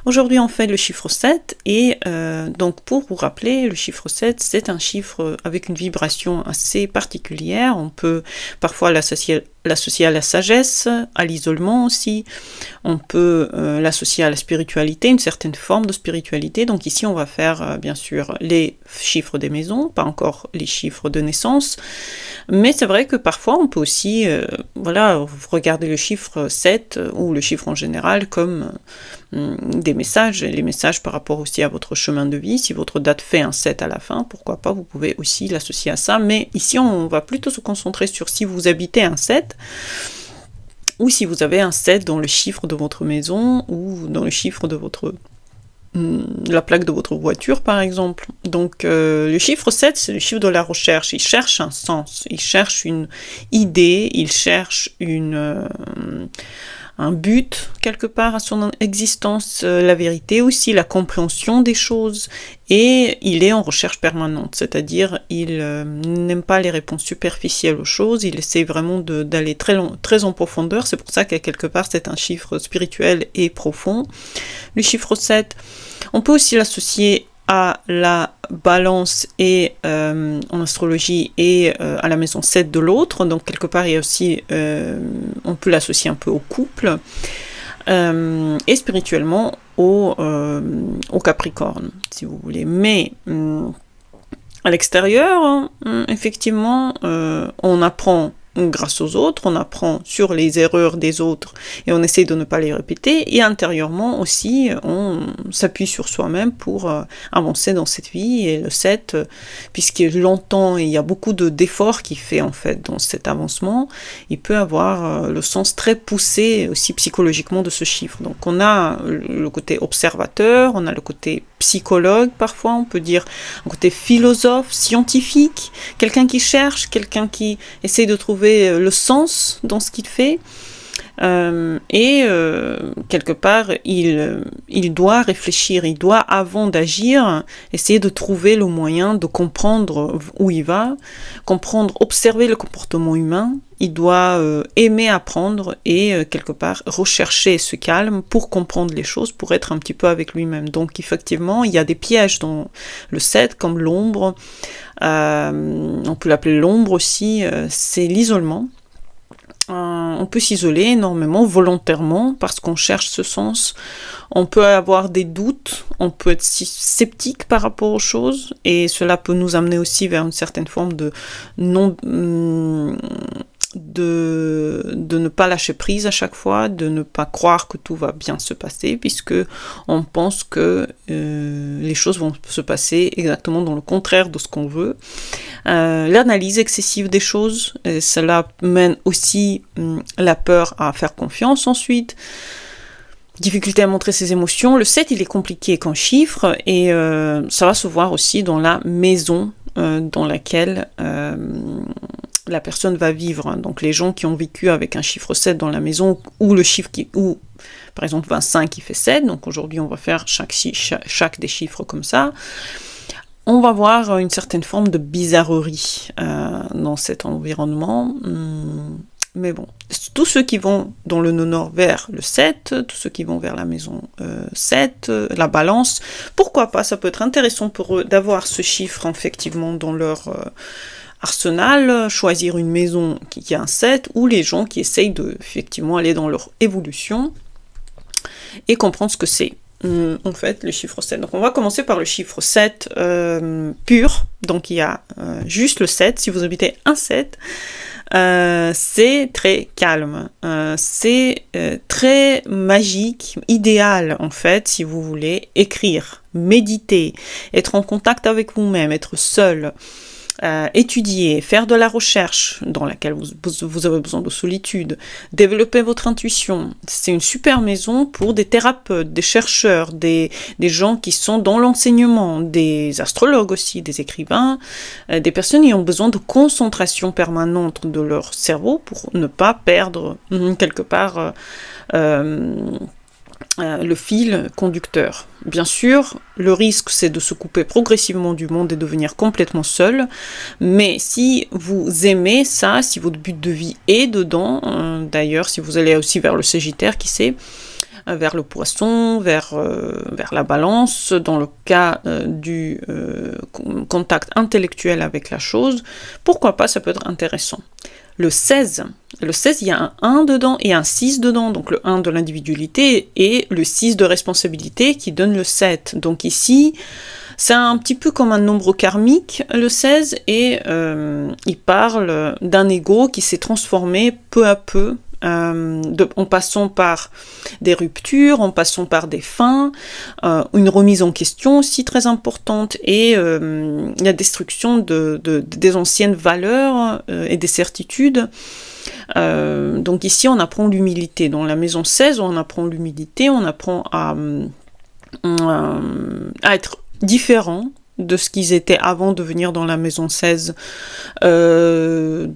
Aujourd'hui, on fait le chiffre 7 et donc pour vous rappeler, le chiffre 7, c'est un chiffre avec une vibration assez particulière. On peut parfois l'associer à la sagesse, à l'isolement aussi. On peut l'associer à la spiritualité, une certaine forme de spiritualité. Donc ici, on va faire bien sûr les chiffres des maisons, pas encore les chiffres de naissance. Mais c'est vrai que parfois, on peut aussi regarder le chiffre 7 ou le chiffre en général comme des messages, les messages par rapport aussi à votre chemin de vie. Si votre date fait un 7 à la fin, pourquoi pas, vous pouvez aussi l'associer à ça. Mais ici, on va plutôt se concentrer sur si vous habitez un 7, ou si vous avez un 7 dans le chiffre de votre maison, ou dans le chiffre de la plaque de votre voiture, par exemple. Donc, le chiffre 7, c'est le chiffre de la recherche. Il cherche un sens, il cherche une idée, il cherche un but quelque part à son existence, la vérité aussi, la compréhension des choses, et il est en recherche permanente, c'est-à-dire il n'aime pas les réponses superficielles aux choses, il essaie vraiment d'aller très en profondeur. C'est pour ça qu'à quelque part c'est un chiffre spirituel et profond. Le chiffre 7, on peut aussi l'associer à la balance et en astrologie et à la maison 7 de l'autre. Donc quelque part il y a aussi on peut l'associer un peu au couple et spirituellement au Capricorne, si vous voulez. Mais à l'extérieur, effectivement, on apprend grâce aux autres, on apprend sur les erreurs des autres et on essaie de ne pas les répéter, et intérieurement aussi on s'appuie sur soi-même pour avancer dans cette vie. Et le 7, puisqu'il longtemps et il y a beaucoup d'efforts qu'il fait en fait dans cet avancement, il peut avoir le sens très poussé aussi psychologiquement de ce chiffre. Donc on a le côté observateur, on a le côté psychologue, parfois on peut dire un côté philosophe, scientifique, quelqu'un qui cherche, quelqu'un qui essaie de trouver le sens dans ce qu'il fait, quelque part il doit réfléchir, il doit, avant d'agir, essayer de trouver le moyen de comprendre où il va, observer le comportement humain. Il doit aimer apprendre et quelque part rechercher ce calme pour comprendre les choses, pour être un petit peu avec lui-même. Donc effectivement, il y a des pièges dans le 7, comme l'ombre. On peut l'appeler l'ombre aussi, c'est l'isolement. On peut s'isoler énormément, volontairement, parce qu'on cherche ce sens. On peut avoir des doutes, on peut être sceptique par rapport aux choses, et cela peut nous amener aussi vers une certaine forme de ne pas lâcher prise à chaque fois, de ne pas croire que tout va bien se passer, puisque on pense que les choses vont se passer exactement dans le contraire de ce qu'on veut. L'analyse excessive des choses, cela mène aussi la peur à faire confiance ensuite. Difficulté à montrer ses émotions. Le 7, il est compliqué qu'en chiffres, et ça va se voir aussi dans la maison dans laquelle la personne va vivre. Donc les gens qui ont vécu avec un chiffre 7 dans la maison, ou le chiffre ou par exemple 25 qui fait 7, donc aujourd'hui on va faire chaque des chiffres comme ça, on va voir une certaine forme de bizarrerie dans cet environnement. Mais bon, tous ceux qui vont dans le nord vers le 7, tous ceux qui vont vers la maison 7, la balance, pourquoi pas, ça peut être intéressant pour eux d'avoir ce chiffre effectivement dans leur arsenal, choisir une maison qui a un 7, ou les gens qui essayent de effectivement aller dans leur évolution et comprendre ce que c'est en fait le chiffre 7. Donc on va commencer par le chiffre 7 pur. Donc il y a juste le 7. Si vous habitez un 7, c'est très calme, c'est très magique, idéal en fait si vous voulez écrire, méditer, être en contact avec vous-même, être seul, étudier, faire de la recherche dans laquelle vous avez besoin de solitude, développer votre intuition. C'est une super maison pour des thérapeutes, des chercheurs, des gens qui sont dans l'enseignement, des astrologues aussi, des écrivains, des personnes qui ont besoin de concentration permanente de leur cerveau pour ne pas perdre quelque part le fil conducteur. Bien sûr, le risque c'est de se couper progressivement du monde et devenir complètement seul, mais si vous aimez ça, si votre but de vie est dedans, d'ailleurs si vous allez aussi vers le Sagittaire, qui sait, vers le poisson, vers la balance, dans le cas du contact intellectuel avec la chose, pourquoi pas, ça peut être intéressant. Le 16, il y a un 1 dedans et un 6 dedans, donc le 1 de l'individualité et le 6 de responsabilité qui donne le 7. Donc ici, c'est un petit peu comme un nombre karmique, le 16, et il parle d'un ego qui s'est transformé peu à peu, en passant par des ruptures, en passant par des fins, une remise en question aussi très importante, et la destruction des anciennes valeurs et des certitudes. Donc ici, on apprend l'humilité. Dans la maison 16, on apprend l'humilité, on apprend à être différent de ce qu'ils étaient avant de venir dans la maison 16. Comme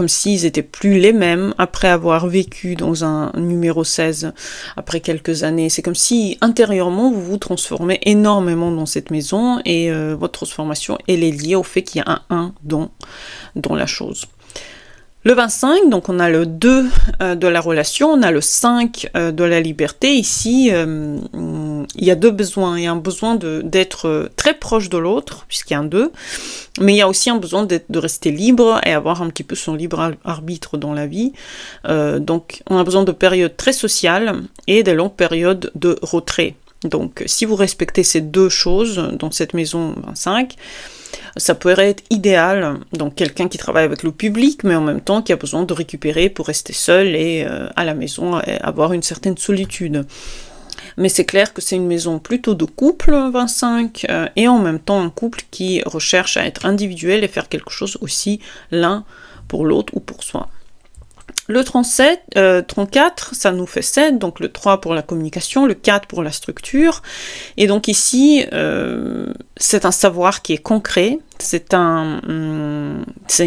s'ils étaient plus les mêmes après avoir vécu dans un numéro 16 après quelques années. C'est comme si intérieurement vous vous transformez énormément dans cette maison et votre transformation elle est liée au fait qu'il y a un 1 dans la chose. Le 25, donc on a le 2 de la relation, on a le 5 de la liberté. Ici, il y a deux besoins. Il y a un besoin d'être très proche de l'autre, puisqu'il y a un 2, mais il y a aussi un besoin de rester libre et avoir un petit peu son libre arbitre dans la vie. Donc on a besoin de périodes très sociales et de longues périodes de retrait. Donc si vous respectez ces deux choses dans cette maison 25, ça pourrait être idéal, donc quelqu'un qui travaille avec le public, mais en même temps qui a besoin de récupérer pour rester seul et à la maison et avoir une certaine solitude. Mais c'est clair que c'est une maison plutôt de couple, 25, et en même temps un couple qui recherche à être individuel et faire quelque chose aussi l'un pour l'autre ou pour soi. Le 34, ça nous fait 7, donc le 3 pour la communication, le 4 pour la structure. Et donc ici, c'est un savoir qui est concret, c'est une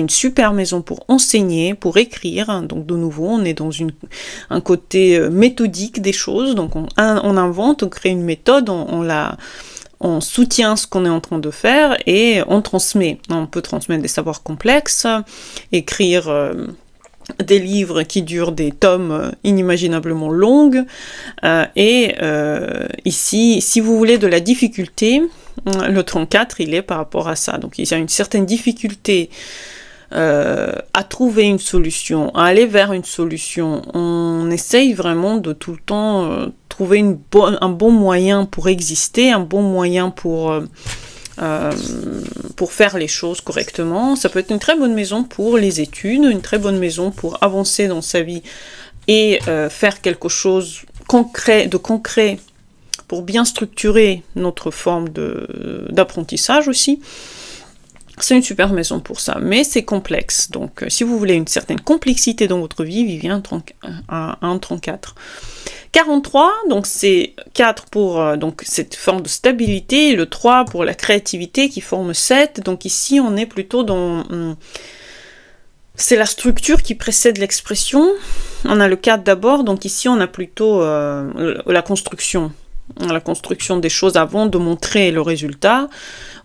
super maison pour enseigner, pour écrire. Donc de nouveau, on est dans un côté méthodique des choses. Donc on invente, on crée une méthode, on soutient ce qu'on est en train de faire et on transmet. On peut transmettre des savoirs complexes, écrire des livres qui durent des tomes inimaginablement longs. Ici, si vous voulez de la difficulté, le 34, il est par rapport à ça. Donc il y a une certaine difficulté à trouver une solution, à aller vers une solution. On essaye vraiment de tout le temps trouver un bon moyen pour exister, un bon moyen pour faire les choses correctement. Ça peut être une très bonne maison pour les études, une très bonne maison pour avancer dans sa vie et faire quelque chose de concret pour bien structurer notre forme d'apprentissage aussi. C'est une super maison pour ça, mais c'est complexe. Donc, si vous voulez une certaine complexité dans votre vie, vivez un 34. 43, donc c'est 4 pour donc cette forme de stabilité, et le 3 pour la créativité qui forme 7. Donc ici, on est plutôt dans... c'est la structure qui précède l'expression. On a le 4 d'abord, donc ici, on a plutôt la construction des choses avant de montrer le résultat.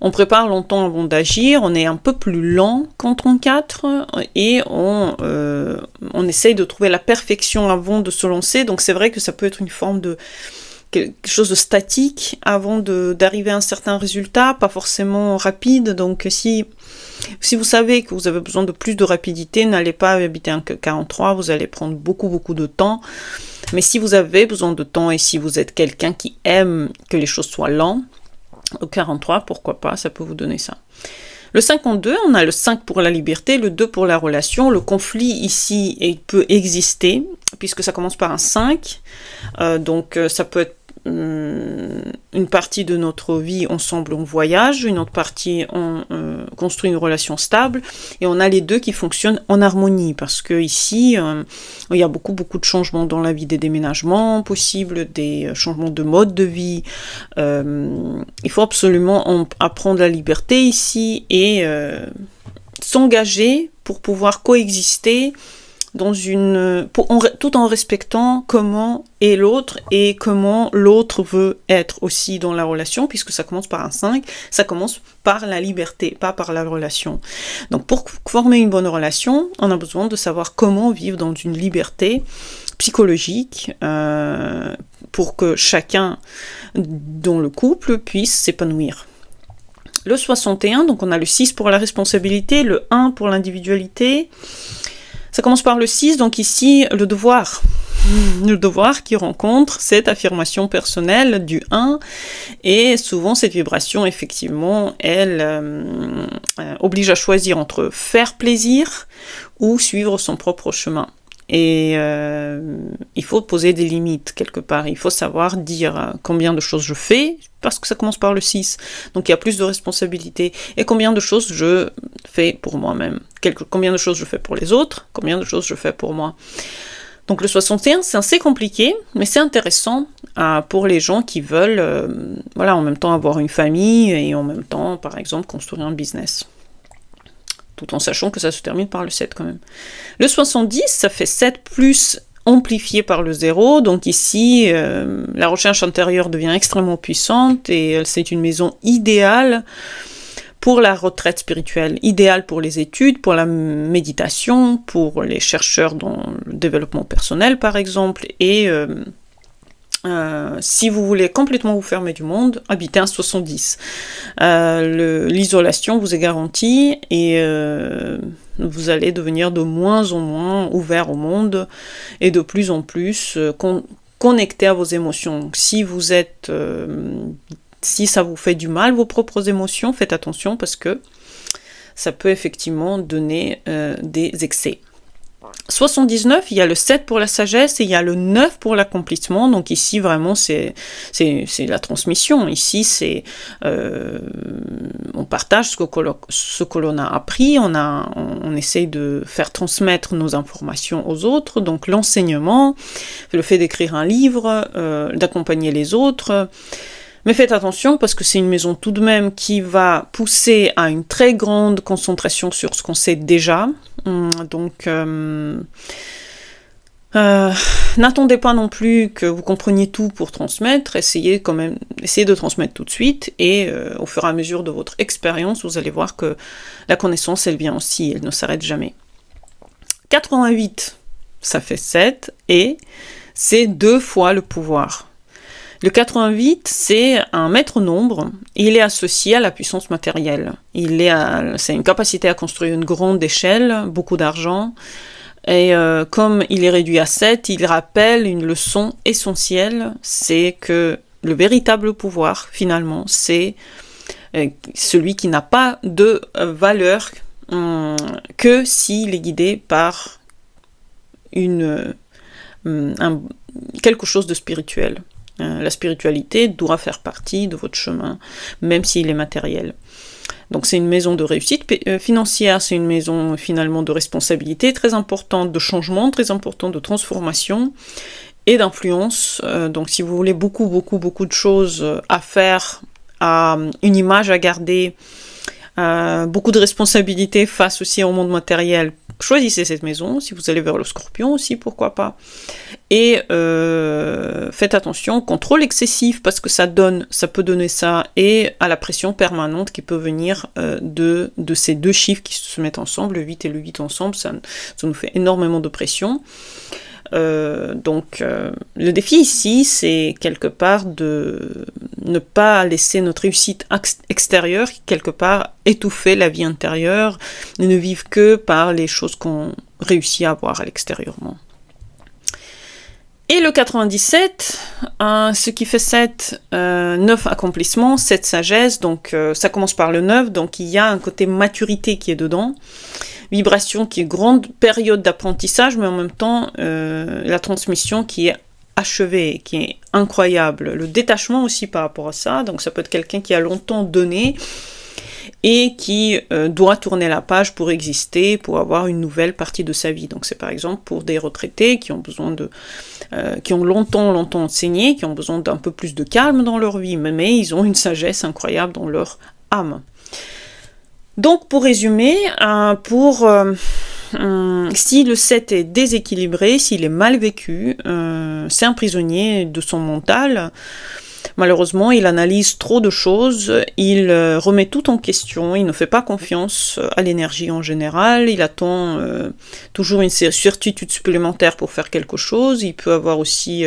On prépare longtemps avant d'agir, on est un peu plus lent qu'en 34 et on essaye de trouver la perfection avant de se lancer. Donc c'est vrai que ça peut être une forme de quelque chose de statique avant d'arriver à un certain résultat, pas forcément rapide. Donc si vous savez que vous avez besoin de plus de rapidité, n'allez pas habiter un 43, vous allez prendre beaucoup de temps. Mais si vous avez besoin de temps et si vous êtes quelqu'un qui aime que les choses soient lentes, au 43, pourquoi pas, ça peut vous donner ça. Le 52, on a le 5 pour la liberté, le 2 pour la relation. Le conflit ici peut exister, puisque ça commence par un 5. Donc ça peut être une partie de notre vie ensemble on voyage, une autre partie on construit une relation stable, et on a les deux qui fonctionnent en harmonie, parce que ici il y a beaucoup de changements dans la vie, des déménagements possibles, des changements de mode de vie. Il faut absolument apprendre la liberté ici et s'engager pour pouvoir coexister tout en respectant comment est l'autre et comment l'autre veut être aussi dans la relation, puisque ça commence par un 5, ça commence par la liberté, pas par la relation. Donc pour former une bonne relation, on a besoin de savoir comment vivre dans une liberté psychologique pour que chacun dans le couple puisse s'épanouir. Le 61, donc on a le 6 pour la responsabilité, le 1 pour l'individualité. Ça commence par le 6, donc ici, le devoir. Le devoir qui rencontre cette affirmation personnelle du 1, et souvent cette vibration, effectivement, elle oblige à choisir entre faire plaisir ou suivre son propre chemin. Et il faut poser des limites quelque part, il faut savoir dire combien de choses je fais, parce que ça commence par le 6, donc il y a plus de responsabilités, et combien de choses je fais pour moi-même, combien de choses je fais pour les autres, combien de choses je fais pour moi. Donc le 61, c'est assez compliqué, mais c'est intéressant pour les gens qui veulent en même temps avoir une famille et en même temps, par exemple, construire un business. Tout en sachant que ça se termine par le 7 quand même. Le 70, ça fait 7 plus amplifié par le 0, donc ici, la recherche intérieure devient extrêmement puissante et c'est une maison idéale pour la retraite spirituelle, idéale pour les études, pour la méditation, pour les chercheurs dans le développement personnel par exemple, et si vous voulez complètement vous fermer du monde, habitez un 70. L'isolation vous est garantie et vous allez devenir de moins en moins ouvert au monde et de plus en plus connecté à vos émotions. Donc, si ça vous fait du mal, vos propres émotions, faites attention parce que ça peut effectivement donner des excès. 79, il y a le 7 pour la sagesse et il y a le 9 pour l'accomplissement. Donc ici, vraiment, c'est la transmission. Ici, on partage ce que l'on a appris, on essaye de faire transmettre nos informations aux autres. Donc l'enseignement, le fait d'écrire un livre, d'accompagner les autres. Mais faites attention parce que c'est une maison tout de même qui va pousser à une très grande concentration sur ce qu'on sait déjà. Donc, n'attendez pas non plus que vous compreniez tout pour transmettre. Essayez de transmettre tout de suite et au fur et à mesure de votre expérience, vous allez voir que la connaissance, elle vient aussi, elle ne s'arrête jamais. 88, ça fait 7 et c'est 2 fois le pouvoir. Le 88, c'est un maître nombre, il est associé à la puissance matérielle. C'est une capacité à construire une grande échelle, beaucoup d'argent, et comme il est réduit à 7, il rappelle une leçon essentielle, c'est que le véritable pouvoir, finalement, c'est celui qui n'a pas de valeur que s'il est guidé par quelque chose de spirituel. La spiritualité doit faire partie de votre chemin, même s'il est matériel. Donc c'est une maison de réussite financière, c'est une maison finalement de responsabilité très importante, de changement très important, de transformation et d'influence. Donc si vous voulez beaucoup de choses à faire, une image à garder, beaucoup de responsabilités face aussi au monde matériel, choisissez cette maison. Si vous allez vers le Scorpion aussi, pourquoi pas. Et faites attention, contrôle excessif parce que ça peut donner ça, et à la pression permanente qui peut venir de ces deux chiffres qui se mettent ensemble, le 8 et le 8 ensemble, ça nous fait énormément de pression. Donc le défi ici, c'est quelque part de ne pas laisser notre réussite extérieure quelque part étouffer la vie intérieure, et ne vivre que par les choses qu'on réussit à avoir à l'extérieurement. Et le 97, ce qui fait 7, 9 accomplissements, 7 sagesse, donc ça commence par le 9, donc il y a un côté maturité qui est dedans, vibration qui est grande période d'apprentissage, mais en même temps la transmission qui est achevée, qui est incroyable, le détachement aussi par rapport à ça, donc ça peut être quelqu'un qui a longtemps donné, et qui doit tourner la page pour exister, pour avoir une nouvelle partie de sa vie. Donc c'est par exemple pour des retraités qui ont besoin qui ont longtemps enseigné, qui ont besoin d'un peu plus de calme dans leur vie, mais ils ont une sagesse incroyable dans leur âme. Donc pour résumer, si le 7 est déséquilibré, s'il est mal vécu, c'est un prisonnier de son mental. Malheureusement, il analyse trop de choses, il remet tout en question, il ne fait pas confiance à l'énergie en général, il attend toujours une certitude supplémentaire pour faire quelque chose, il peut avoir aussi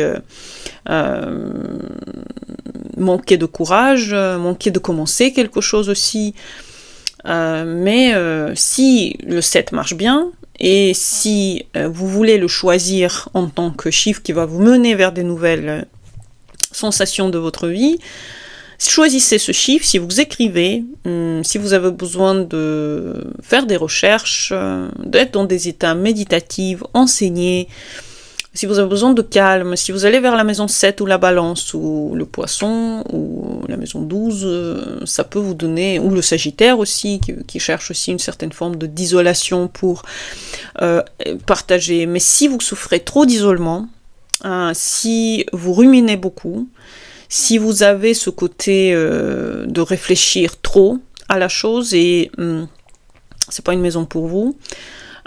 manquer de courage, manquer de commencer quelque chose aussi. Mais si le 7 marche bien, et si vous voulez le choisir en tant que chiffre qui va vous mener vers des nouvelles sensations de votre vie, choisissez ce chiffre. Si vous écrivez, si vous avez besoin de faire des recherches, d'être dans des états méditatifs, enseignés, si vous avez besoin de calme, si vous allez vers la maison 7 ou la balance ou le poisson ou la maison 12, ça peut vous donner, ou le sagittaire aussi, qui cherche aussi une certaine forme d'isolation pour partager. Mais si vous souffrez trop d'isolement, si vous ruminez beaucoup, si vous avez ce côté de réfléchir trop à la chose et c'est pas une maison pour vous,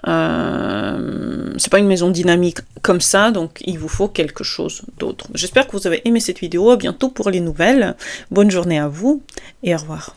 c'est pas une maison dynamique comme ça, donc il vous faut quelque chose d'autre. J'espère que vous avez aimé cette vidéo, à bientôt pour les nouvelles, bonne journée à vous et au revoir.